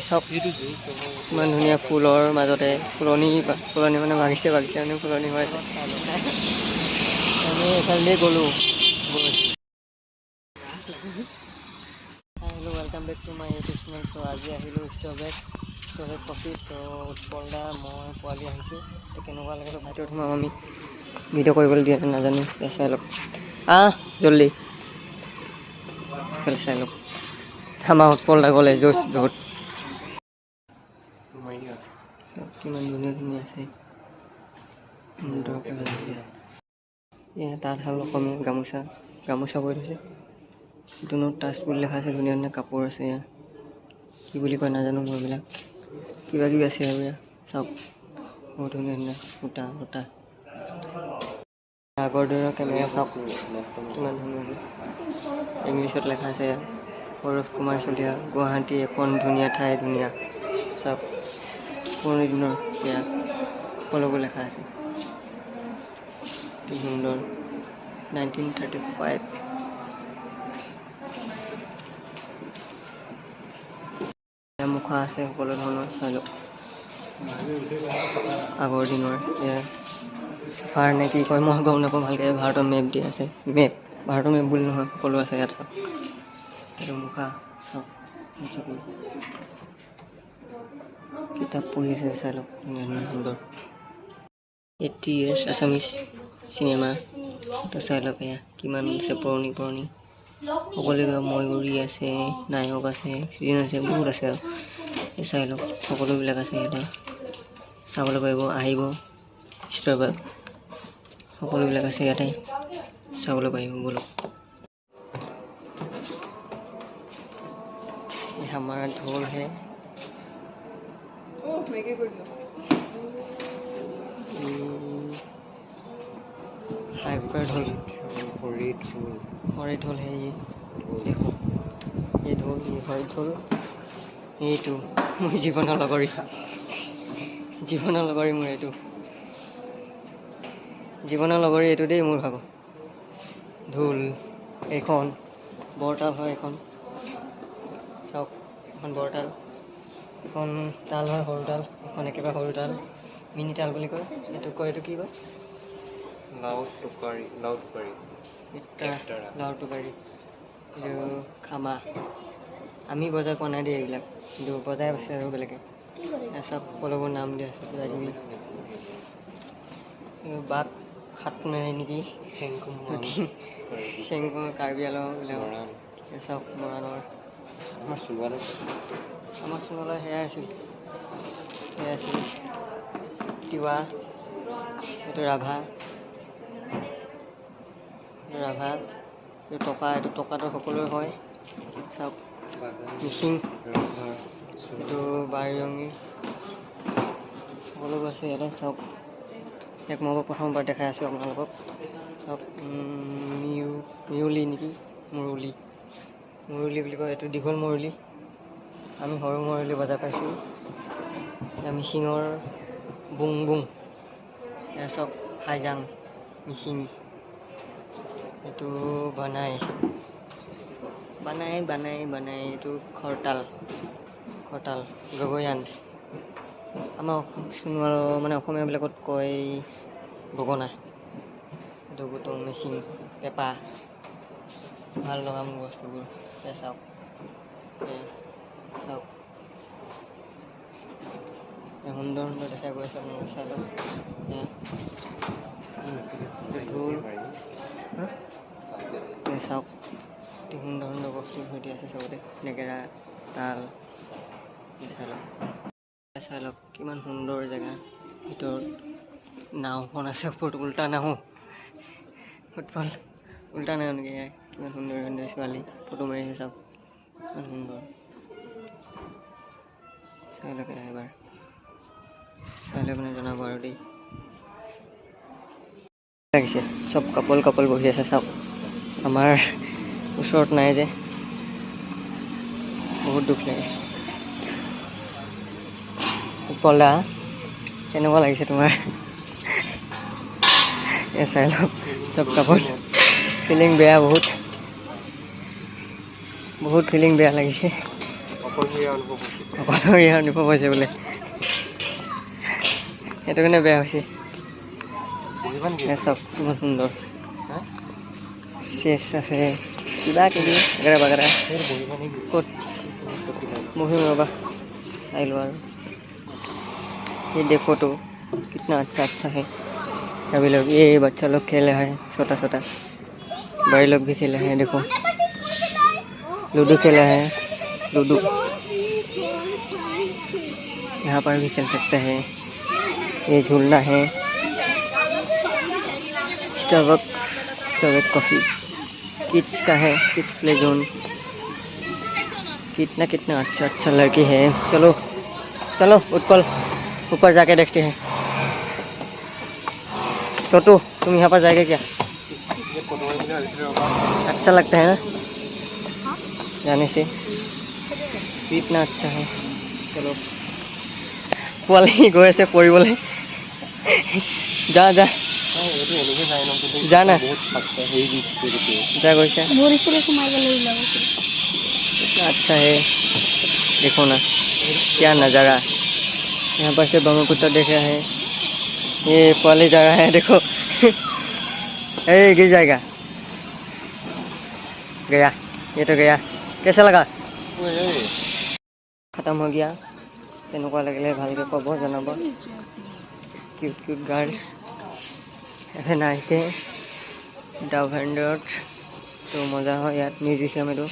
চাওক ইমান ধুনীয়া ফুলৰ মাজতে ফুলনি মানে বাগিচা মানে ফুলনি হৈ আছে। আমি এইফালে গ'লোঁ। Hello' welcome back to my YouTube channel. চ' আজি আহিলোঁ ষ্ট্ৰবেক কফি। চ' উৎপল দা মই পোৱালি আহিছোঁ। তো কেনেকুৱা লাগে তো ভাইটিত সোমাম আমি ভিডিঅ' কৰিবলৈ দিয়ে নাজানো। চাই লওক জল্দি চাই লওক। আমাৰ উৎপল দা গ'লে জোচ বহুত। কিমান ধুনীয়া ধুনীয়া আছে তাঁতশাল অসমীয়া গামোচা বৈ থৈছে। দুনত টাচ বুলি লেখা আছে। ধুনীয়া ধুনীয়া কাপোৰ আছে। ইয়াত কি বুলি কয় নাজানো মই। এইবিলাক কিবা কিবি আছে আৰু ইয়াত চাওক বহুত ধুনীয়া ধুনীয়া সূতা আগৰ দিনৰ কেমেৰা চাওক ইমান ধুনীয়াকৈ ইংলিছত লেখা আছে। সৌৰভ কুমাৰ চলিহা, গুৱাহাটী এখন ধুনীয়া ঠাই ধুনীয়া। চাওক পুৰণি দিনৰ এয়া সকলোবোৰ লেখা আছে। অতি সুন্দৰ 1935। মুখা আছে সকলো ধৰণৰ। চাই লওক আগৰ দিনৰ এয়া ফাৰ নে কি কয় মই গম নাপাওঁ ভালকৈ। ভাৰতৰ মেপ দি আছে। ভাৰতৰ মেপ বুলি নহয়, সকলো আছে ইয়াত। এইটো মুখা চাওক। কিতাপ পঢ়ি আছে। চাই লওক ধুনীয়া ধুনীয়া সুন্দৰ 80 years আছামিজ চিনেমা। তো চাই লওক এয়া কিমান আছে পুৰণি সকলোবিলাক ময়ূৰী আছে, নায়ক আছে, চিজন আছে, বহুত আছে আৰু চাই লওক সকলোবিলাক আছে ইয়াতে চাবলৈ পাৰিব। আহিব ষ্ট্ৰবেক সকলোবিলাক আছে ইয়াতে চাবলৈ পাৰিব। ব'লক हमारा ढोल है। हाइपर ढोल हरे ढोल है ये। देखो ये ढोल, ये हरे ढोल। এইটো মোৰ জীৱনৰ লগৰী মোৰ এইটো জীৱনৰ লগৰী এইটো দেই মোৰ ভাগৰ ঢোল। এইখন বৰতাল হয়। এইখন চাওক এখন বৰতাল, এখন তাল হয় সৰু তাল, এখন একেবাৰে সৰু তাল মিনি তাল বুলি কয়। এইটো কি কয় লাউড টুকাৰী। এইটো খামা। আমি বজাই পোৱা নাই দেই এইবিলাক, কিন্তু বজাই আছে আৰু বেলেগে। চব সকলোবোৰ নাম দিয়া আছে কিবা কিবি। বাঘ খাত নেৰে নেকি চেংকু কাৰ্বি আলং এইবিলাক চব মৰাণৰ। আমাৰ চোলালৈ সেয়াই আছিল তিৱা। এইটো ৰাভা, এইটো টকাটো সকলোৰে হয়। চাওক মিচিং, এইটো বাৰয়ঙী সকলোবোৰ আছে ইয়াতে। চাওক এক মই প্ৰথমবাৰ দেখাই আছোঁ আপোনালোকক। চাওক মিউলি নেকি, মুৰুলি বুলি কয়। এইটো দীঘল মুৰুলি। আমি সৰু মুৰুলি বজাই পাইছোঁ। মিচিঙৰ বুং এয়া চব হাইজাং মিচিং। এইটো বানাই এইটো খৰতাল গগৈয়ান। আমাৰ মানে অসমীয়াবিলাকত কয় গগনা। এইটো গুটং মিচিং পেঁপা। ভাল লগা মোৰ বস্তুবোৰ। চাওক সুন্দৰ দেখা গৈ আছে আপোনালোকে। চাই লওক ঢোল চাওক অতি সুন্দৰ বস্তু সৈতে আছে চবতে। নেগেৰা তাল চাই লওক কিমান সুন্দৰ জেগা। ভিতৰত নাওখন আছে, ওপৰত উল্টা নাও। ফুটবল উল্টা নাও নেকি? কিমান সুন্দৰ ছোৱালী ফটো মাৰি আছে। চাওক কিমান সুন্দৰ। চাই লওক এবাৰ চাই লৈ মানে জনাব আৰু দেই। লাগিছে চব কাপল বহি আছে। চাওক আমাৰ ওচৰত নাই যে, বহুত দুখ লাগে। কলা কেনেকুৱা লাগিছে তোমাৰ? চাই লওক চব কাপল ফিলিং বেয়া, বহুত ফিলিং বেয়া লাগিছে। অকলশৰীয়া অনুভৱ হৈছে বোলে, সেইটো কাৰণে বেয়া হৈছে। চব কিমান সুন্দৰ চেচ আছে, কিবা কিবি বাগেৰা বাগেৰা। ক'ত বহিম ৰ'বা, চাই लो আৰু। ये देखो तो कितना अच्छा अच्छा है। अभी लोग ये बच्चा लोग खेले हैं, छोटा छोटा, बड़े लोग भी खेले हैं। देखो लूडो खेला है, लूडो यहाँ पर भी खेल सकते हैं। ये झूलना है, स्टारबक्स कॉफ़ी किड्स का है, किड्स प्ले जोन। कितना कितना अच्छा अच्छा लड़की है। चलो चलो उत्पल ऊपर जाके देखते हैं। छोटू तुम यहाँ पर जाएगा क्या? अच्छा लगता है ना जाने से, इतना अच्छा है। चलो পোৱালি গৈ আছে পৰিবলৈ, যা যা যা ना जा গৈছে। कितना अच्छा है, देखो ना क्या नज़ारा। यहाँ पर से ब्रह्मपुत्र देख रहा है। ये पहले जगह है, देखो गिर जाएगा। गया, ये तो गया। कैसा लगा? खत्म हो गया। কেনেকুৱা লাগিলে ভালকৈ ক'ব, জনাব। Cute cute girl, have a nice day. ডাউভেণ্ডত তো মজা হয় ইয়াত। মিউজিয়াম এইটো,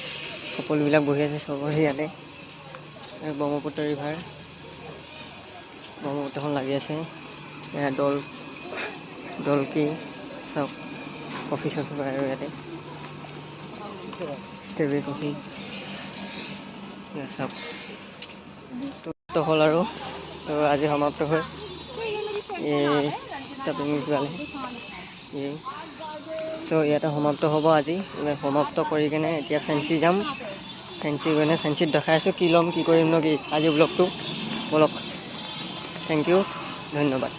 সকলোবিলাক বহি আছে চবৰে ইয়াতে। ব্ৰহ্মপুত্ৰ ৰিভাৰ, ব্ৰহ্মপুত্ৰখন লাগি আছে। এয়া দলকি চব কফি চফি পায় আৰু ইয়াতে, ষ্ট্ৰবেৰী কফি চব তো হ'ল আৰু। তো আজি সমাপ্ত হৈ চব ইংলিছ গালে চ' ইয়াতে সমাপ্ত হ'ব আজি। সমাপ্ত কৰি কেনে এতিয়া ফেঞ্চি যাম। ফেঞ্চি গৈ ফেঞ্চিত দেখাই আছোঁ কি ল'ম কি কৰিম ন কি আজি ব্লগটো বলক। থেংক ইউ, ধন্যবাদ।